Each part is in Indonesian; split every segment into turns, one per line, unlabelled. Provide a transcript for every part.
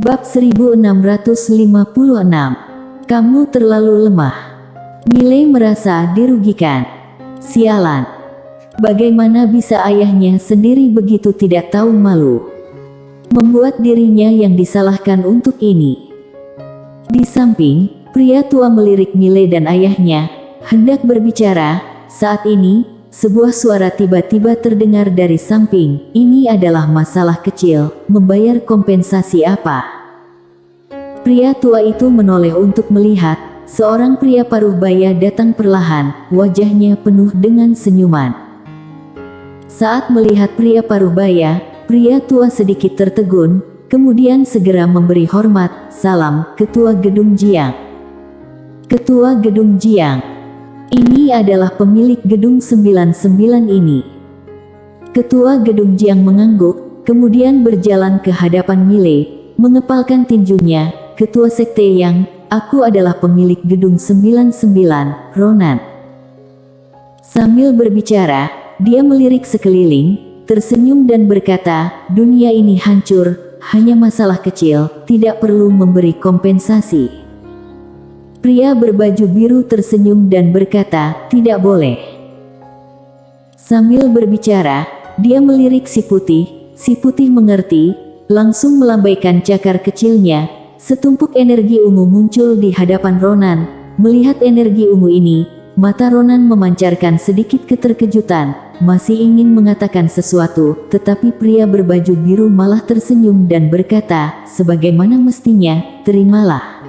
Bab 1656. Kamu terlalu lemah. Miley merasa dirugikan. Sialan. Bagaimana bisa ayahnya sendiri begitu tidak tahu malu? Membuat dirinya yang disalahkan untuk ini. Di samping, pria tua melirik Miley dan ayahnya, hendak berbicara. Saat ini, sebuah suara tiba-tiba terdengar dari samping. Ini adalah masalah kecil, membayar kompensasi apa? Pria tua itu menoleh untuk melihat. Seorang pria paruh baya datang perlahan, wajahnya penuh dengan senyuman. Saat melihat pria paruh baya, pria tua sedikit tertegun, kemudian segera memberi hormat. Salam, Ketua Gedung Jiang. Ketua Gedung Jiang. Ini adalah pemilik Gedung 99 ini. Ketua Gedung Jiang mengangguk, kemudian berjalan ke hadapan Miley, mengepalkan tinjunya. Ketua Sekte Yang, aku adalah pemilik Gedung 99, Ronan. Sambil berbicara, dia melirik sekeliling, tersenyum dan berkata, dunia ini hancur, hanya masalah kecil, tidak perlu memberi kompensasi. Pria berbaju biru tersenyum dan berkata, tidak boleh. Sambil berbicara, dia melirik si putih mengerti, langsung melambaikan cakar kecilnya. Setumpuk energi ungu muncul di hadapan Ronan. Melihat energi ungu ini, mata Ronan memancarkan sedikit keterkejutan, masih ingin mengatakan sesuatu, tetapi pria berbaju biru malah tersenyum dan berkata, sebagaimana mestinya, terimalah.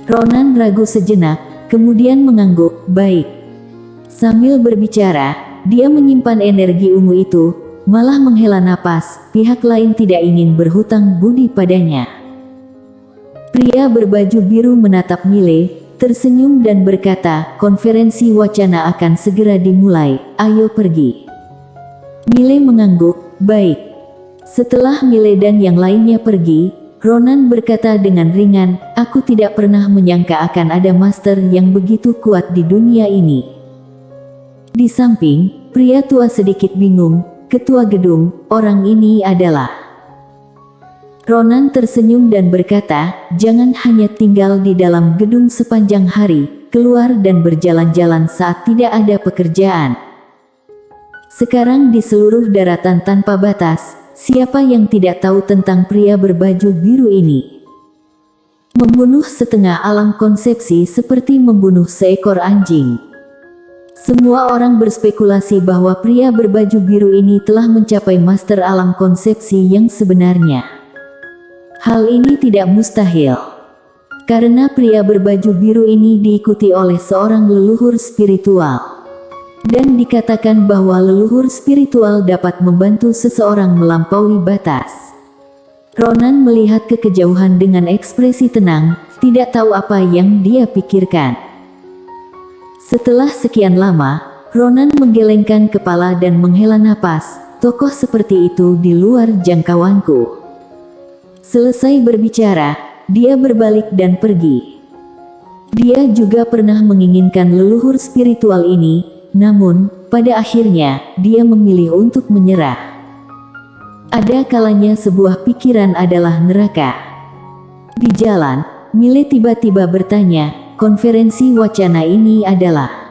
Ronan ragu sejenak, kemudian mengangguk, baik. Sambil berbicara, dia menyimpan energi ungu itu, malah menghela napas, pihak lain tidak ingin berhutang budi padanya. Pria berbaju biru menatap Miley, tersenyum dan berkata, konferensi wacana akan segera dimulai, ayo pergi. Miley mengangguk, baik. Setelah Miley dan yang lainnya pergi, Ronan berkata dengan ringan, aku tidak pernah menyangka akan ada master yang begitu kuat di dunia ini. Di samping, pria tua sedikit bingung, ketua gedung, orang ini adalah... Ronan tersenyum dan berkata, jangan hanya tinggal di dalam gedung sepanjang hari, keluar dan berjalan-jalan saat tidak ada pekerjaan. Sekarang di seluruh daratan tanpa batas, siapa yang tidak tahu tentang pria berbaju biru ini? Membunuh setengah alam konsepsi seperti membunuh seekor anjing. Semua orang berspekulasi bahwa pria berbaju biru ini telah mencapai master alam konsepsi yang sebenarnya. Hal ini tidak mustahil, karena pria berbaju biru ini diikuti oleh seorang leluhur spiritual. Dan dikatakan bahwa leluhur spiritual dapat membantu seseorang melampaui batas. Ronan melihat ke kejauhan dengan ekspresi tenang, tidak tahu apa yang dia pikirkan. Setelah sekian lama, Ronan menggelengkan kepala dan menghela napas, tokoh seperti itu di luar jangkauanku. Selesai berbicara, dia berbalik dan pergi. Dia juga pernah menginginkan leluhur spiritual ini, namun, pada akhirnya, dia memilih untuk menyerah. Ada kalanya sebuah pikiran adalah neraka. Di jalan, Miley tiba-tiba bertanya, konferensi wacana ini adalah...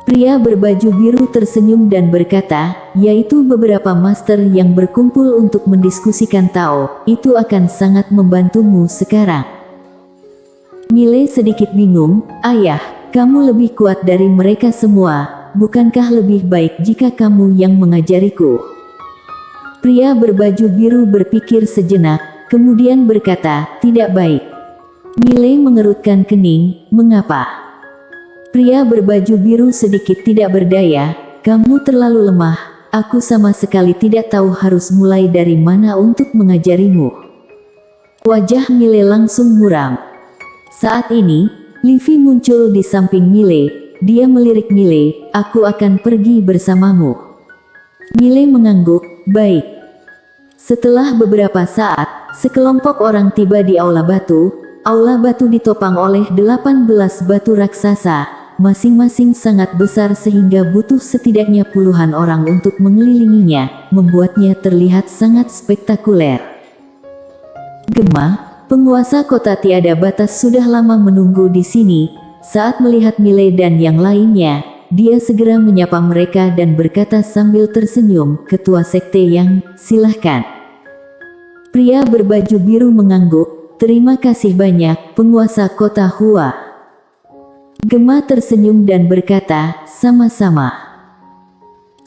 Pria berbaju biru tersenyum dan berkata, yaitu beberapa master yang berkumpul untuk mendiskusikan Tao, itu akan sangat membantumu sekarang. Miley sedikit bingung, ayah, kamu lebih kuat dari mereka semua, bukankah lebih baik jika kamu yang mengajariku? Pria berbaju biru berpikir sejenak, kemudian berkata, tidak baik. Miley mengerutkan kening, mengapa? Pria berbaju biru sedikit tidak berdaya, kamu terlalu lemah, aku sama sekali tidak tahu harus mulai dari mana untuk mengajarimu. Wajah Miley langsung muram. Saat ini, Livy muncul di samping Miley, dia melirik Miley, aku akan pergi bersamamu. Miley mengangguk, baik. Setelah beberapa saat, sekelompok orang tiba di Aula Batu. Aula Batu ditopang oleh 18 batu raksasa. Masing-masing sangat besar sehingga butuh setidaknya puluhan orang untuk mengelilinginya, membuatnya terlihat sangat spektakuler. Gema, penguasa kota tiada batas sudah lama menunggu di sini. Saat melihat Mile dan yang lainnya, dia segera menyapa mereka dan berkata sambil tersenyum, "Ketua sekte Yang, silahkan." Pria berbaju biru mengangguk, "Terima kasih banyak, penguasa kota Hua." Gema tersenyum dan berkata, "Sama-sama."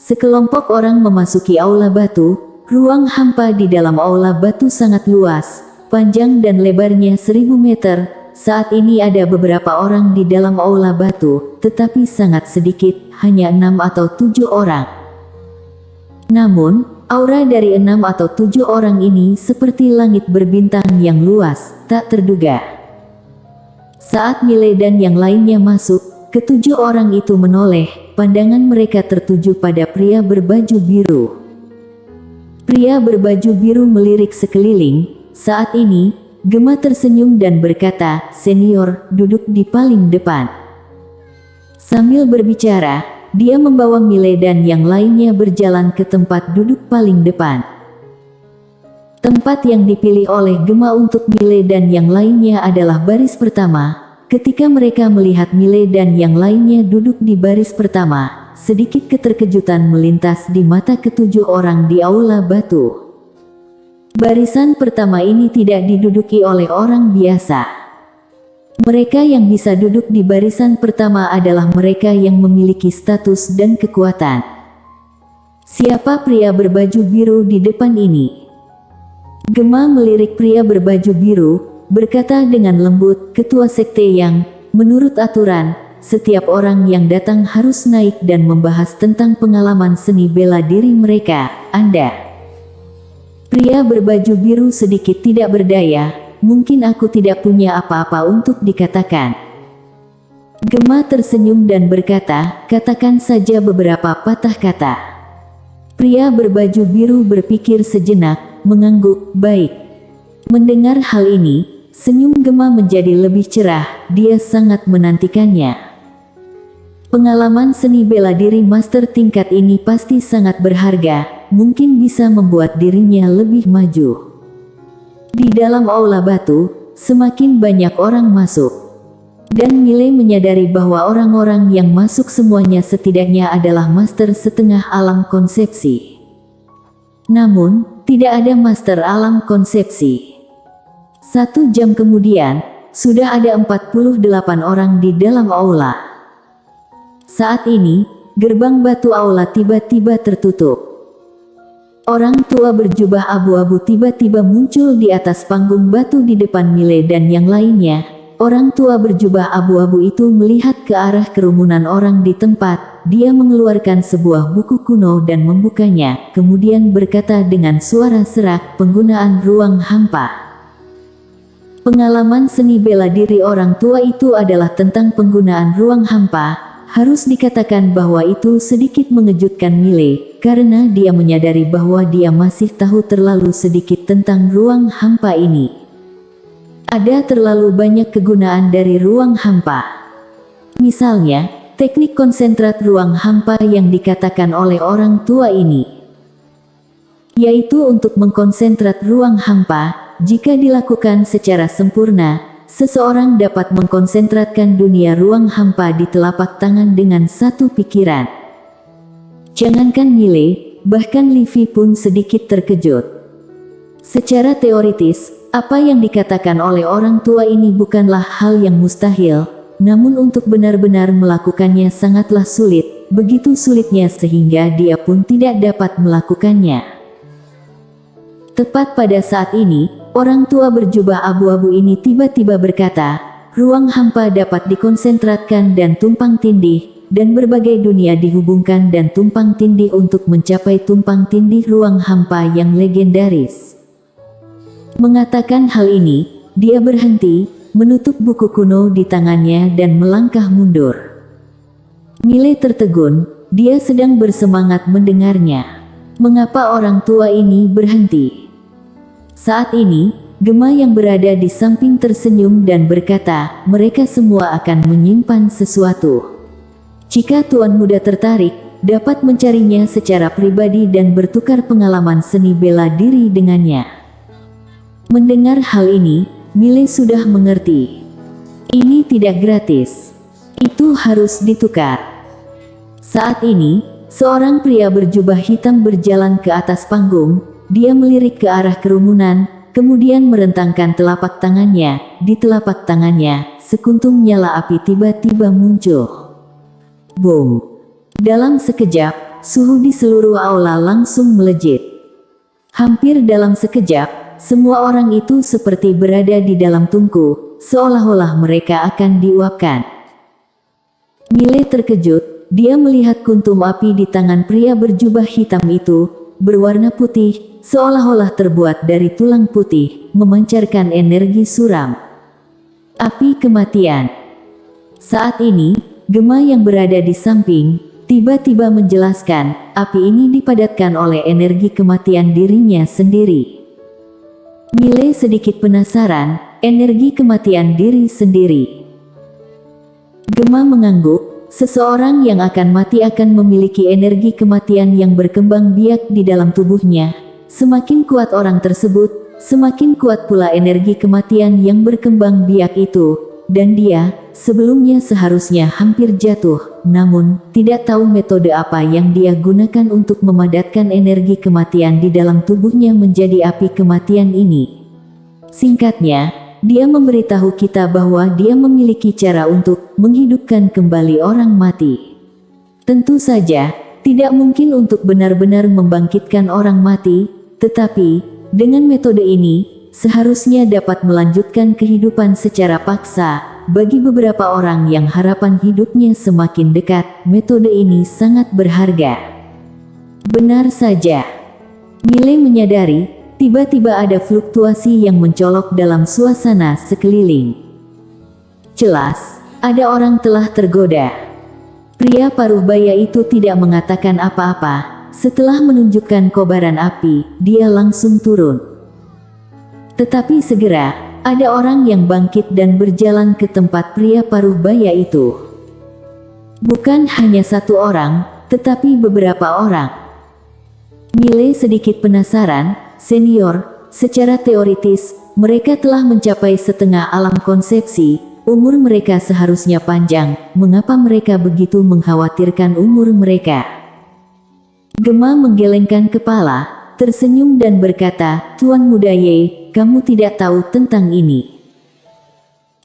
Sekelompok orang memasuki aula batu. Ruang hampa di dalam aula batu sangat luas, panjang dan lebarnya 1000 meter. Saat ini ada beberapa orang di dalam aula batu, tetapi sangat sedikit, hanya 6 atau 7 orang. Namun, aura dari 6 atau 7 orang ini seperti langit berbintang yang luas, tak terduga. Saat Mile dan yang lainnya masuk, ketujuh orang itu menoleh, pandangan mereka tertuju pada pria berbaju biru. Pria berbaju biru melirik sekeliling. Saat ini, Gema tersenyum dan berkata, "Senior, duduk di paling depan." Sambil berbicara, dia membawa Mile dan yang lainnya berjalan ke tempat duduk paling depan. Tempat yang dipilih oleh Gema untuk Mile dan yang lainnya adalah baris pertama. Ketika mereka melihat Mile dan yang lainnya duduk di baris pertama, sedikit keterkejutan melintas di mata ketujuh orang di aula batu. Barisan pertama ini tidak diduduki oleh orang biasa. Mereka yang bisa duduk di barisan pertama adalah mereka yang memiliki status dan kekuatan. Siapa pria berbaju biru di depan ini? Gema melirik pria berbaju biru, berkata dengan lembut, "Ketua sekte Yang, menurut aturan, setiap orang yang datang harus naik dan membahas tentang pengalaman seni bela diri mereka. Anda." Pria berbaju biru sedikit tidak berdaya, "Mungkin aku tidak punya apa-apa untuk dikatakan." Gema tersenyum dan berkata, "Katakan saja beberapa patah kata." Pria berbaju biru berpikir sejenak, mengangguk, "Baik." Mendengar hal ini, senyum Gema menjadi lebih cerah, dia sangat menantikannya. Pengalaman seni bela diri master tingkat ini pasti sangat berharga, mungkin bisa membuat dirinya lebih maju. Di dalam aula batu, semakin banyak orang masuk. Dan Mile menyadari bahwa orang-orang yang masuk semuanya setidaknya adalah master setengah alam konsepsi. Namun, tidak ada master alam konsepsi. 1 jam kemudian, sudah ada 48 orang di dalam aula. Saat ini, gerbang batu aula tiba-tiba tertutup. Orang tua berjubah abu-abu tiba-tiba muncul di atas panggung batu di depan Mile dan yang lainnya. Orang tua berjubah abu-abu itu melihat ke arah kerumunan orang di tempat. Dia mengeluarkan sebuah buku kuno dan membukanya, kemudian berkata dengan suara serak, "Penggunaan ruang hampa." Pengalaman seni bela diri orang tua itu adalah tentang penggunaan ruang hampa. Harus dikatakan bahwa itu sedikit mengejutkan Mile, karena dia menyadari bahwa dia masih tahu terlalu sedikit tentang ruang hampa ini. Ada terlalu banyak kegunaan dari ruang hampa. Misalnya, teknik konsentrat ruang hampa yang dikatakan oleh orang tua ini, yaitu untuk mengkonsentrat ruang hampa. Jika dilakukan secara sempurna, seseorang dapat mengkonsentratkan dunia ruang hampa di telapak tangan dengan satu pikiran. Jangankan Mile, bahkan Livy pun sedikit terkejut. Secara teoritis, apa yang dikatakan oleh orang tua ini bukanlah hal yang mustahil, namun untuk benar-benar melakukannya sangatlah sulit, begitu sulitnya sehingga dia pun tidak dapat melakukannya. Tepat pada saat ini, orang tua berjubah abu-abu ini tiba-tiba berkata, "Ruang hampa dapat dikonsentratkan dan tumpang tindih, dan berbagai dunia dihubungkan dan tumpang tindih untuk mencapai tumpang tindih ruang hampa yang legendaris." Mengatakan hal ini, dia berhenti, menutup buku kuno di tangannya dan melangkah mundur. Mile tertegun, dia sedang bersemangat mendengarnya. Mengapa orang tua ini berhenti? Saat ini, Gema yang berada di samping tersenyum dan berkata, "Mereka semua akan menyimpan sesuatu. Jika Tuan Muda tertarik, dapat mencarinya secara pribadi dan bertukar pengalaman seni bela diri dengannya." Mendengar hal ini, Mile sudah mengerti. Ini tidak gratis. Itu harus ditukar. Saat ini, seorang pria berjubah hitam berjalan ke atas panggung. Dia melirik ke arah kerumunan, kemudian merentangkan telapak tangannya. Di telapak tangannya, sekuntum nyala api tiba-tiba muncul. Boom! Dalam sekejap, suhu di seluruh aula langsung melejit. Hampir dalam sekejap, semua orang itu seperti berada di dalam tungku, seolah-olah mereka akan diuapkan. Mile terkejut, dia melihat kuntum api di tangan pria berjubah hitam itu, berwarna putih, seolah-olah terbuat dari tulang putih, memancarkan energi suram. Api kematian. Saat ini, Gema yang berada di samping, tiba-tiba menjelaskan, api ini dipadatkan oleh energi kematian dirinya sendiri. Mile sedikit penasaran, energi kematian diri sendiri. Gema mengangguk, seseorang yang akan mati akan memiliki energi kematian yang berkembang biak di dalam tubuhnya. Semakin kuat orang tersebut, semakin kuat pula energi kematian yang berkembang biak itu. Dan dia, sebelumnya seharusnya hampir jatuh, namun, tidak tahu metode apa yang dia gunakan untuk memadatkan energi kematian di dalam tubuhnya menjadi api kematian ini. Singkatnya, dia memberitahu kita bahwa dia memiliki cara untuk menghidupkan kembali orang mati. Tentu saja, tidak mungkin untuk benar-benar membangkitkan orang mati, tetapi, dengan metode ini, seharusnya dapat melanjutkan kehidupan secara paksa. Bagi beberapa orang yang harapan hidupnya semakin dekat, metode ini sangat berharga. Benar saja. Mile menyadari, tiba-tiba ada fluktuasi yang mencolok dalam suasana sekeliling. Jelas, ada orang telah tergoda. Pria paruh baya itu tidak mengatakan apa-apa. Setelah menunjukkan kobaran api, dia langsung turun. Tetapi segera, ada orang yang bangkit dan berjalan ke tempat pria paruh baya itu. Bukan hanya satu orang, tetapi beberapa orang. Mile sedikit penasaran, senior, secara teoritis, mereka telah mencapai setengah alam konsepsi, umur mereka seharusnya panjang, mengapa mereka begitu mengkhawatirkan umur mereka? Gema menggelengkan kepala, tersenyum dan berkata, Tuan Muda Ye, kamu tidak tahu tentang ini.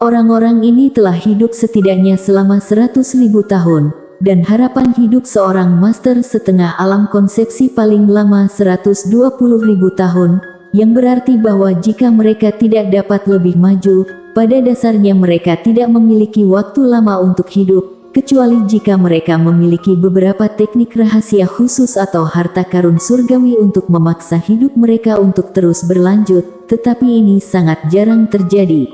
Orang-orang ini telah hidup setidaknya selama 100.000 tahun, dan harapan hidup seorang master setengah alam konsepsi paling lama 120.000 tahun, yang berarti bahwa jika mereka tidak dapat lebih maju, pada dasarnya mereka tidak memiliki waktu lama untuk hidup, kecuali jika mereka memiliki beberapa teknik rahasia khusus atau harta karun surgawi untuk memaksa hidup mereka untuk terus berlanjut, tetapi ini sangat jarang terjadi.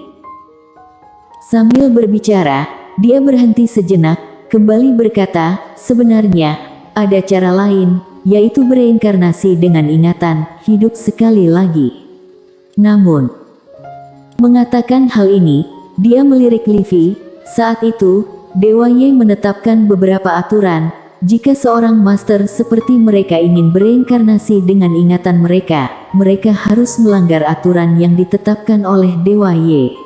Sambil berbicara, dia berhenti sejenak, kembali berkata, sebenarnya, ada cara lain, yaitu bereinkarnasi dengan ingatan, hidup sekali lagi. Namun, mengatakan hal ini, dia melirik Livy. Saat itu, Dewa Ye menetapkan beberapa aturan, jika seorang master seperti mereka ingin bereinkarnasi dengan ingatan mereka, mereka harus melanggar aturan yang ditetapkan oleh Dewa Ye.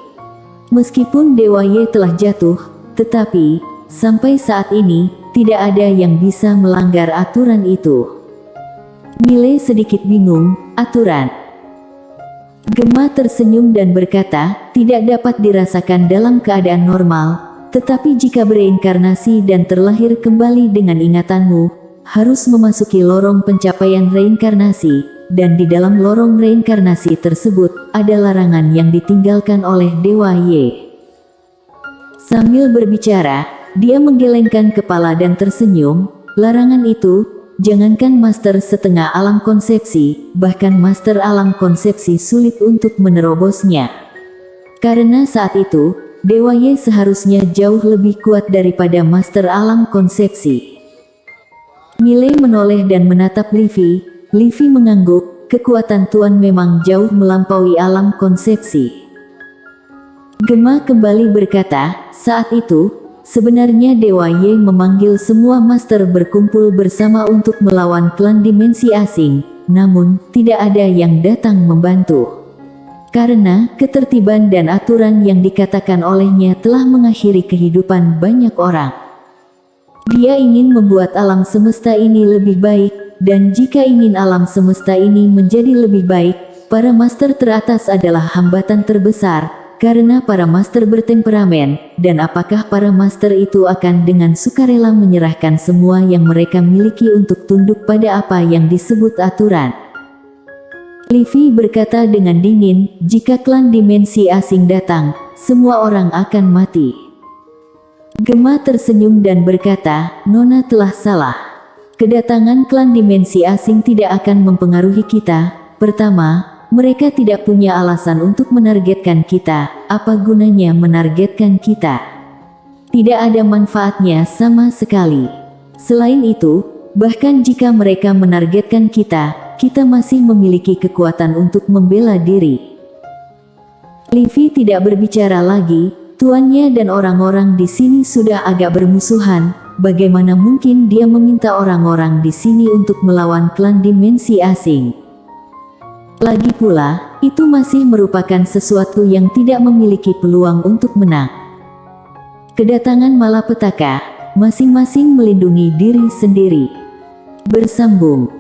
Meskipun Dewa Ye telah jatuh, tetapi, sampai saat ini, tidak ada yang bisa melanggar aturan itu. Mile sedikit bingung, aturan. Gema tersenyum dan berkata, tidak dapat dirasakan dalam keadaan normal, tetapi jika bereinkarnasi dan terlahir kembali dengan ingatanmu, harus memasuki lorong pencapaian reinkarnasi, dan di dalam lorong reinkarnasi tersebut, ada larangan yang ditinggalkan oleh Dewa Ye. Sambil berbicara, dia menggelengkan kepala dan tersenyum, larangan itu, jangankan master setengah alam konsepsi, bahkan master alam konsepsi sulit untuk menerobosnya. Karena saat itu, Dewa Ye seharusnya jauh lebih kuat daripada master alam konsepsi. Mile menoleh dan menatap Livy. Livy mengangguk, kekuatan Tuan memang jauh melampaui alam konsepsi. Gema kembali berkata, saat itu, sebenarnya Dewa Ye memanggil semua master berkumpul bersama untuk melawan klan dimensi asing, namun, tidak ada yang datang membantu. Karena ketertiban dan aturan yang dikatakan olehnya telah mengakhiri kehidupan banyak orang. Dia ingin membuat alam semesta ini lebih baik, dan jika ingin alam semesta ini menjadi lebih baik, para master teratas adalah hambatan terbesar, karena para master bertemperamen, dan apakah para master itu akan dengan sukarela menyerahkan semua yang mereka miliki untuk tunduk pada apa yang disebut aturan? Livy berkata dengan dingin, jika klan dimensi asing datang, semua orang akan mati. Gemma tersenyum dan berkata, Nona telah salah. Kedatangan klan dimensi asing tidak akan mempengaruhi kita. Pertama, mereka tidak punya alasan untuk menargetkan kita. Apa gunanya menargetkan kita? Tidak ada manfaatnya sama sekali. Selain itu, bahkan jika mereka menargetkan kita masih memiliki kekuatan untuk membela diri. Livy tidak berbicara lagi, tuannya dan orang-orang di sini sudah agak bermusuhan. Bagaimana mungkin dia meminta orang-orang di sini untuk melawan klan dimensi asing? Lagi pula, itu masih merupakan sesuatu yang tidak memiliki peluang untuk menang. Kedatangan malapetaka, masing-masing melindungi diri sendiri. Bersambung.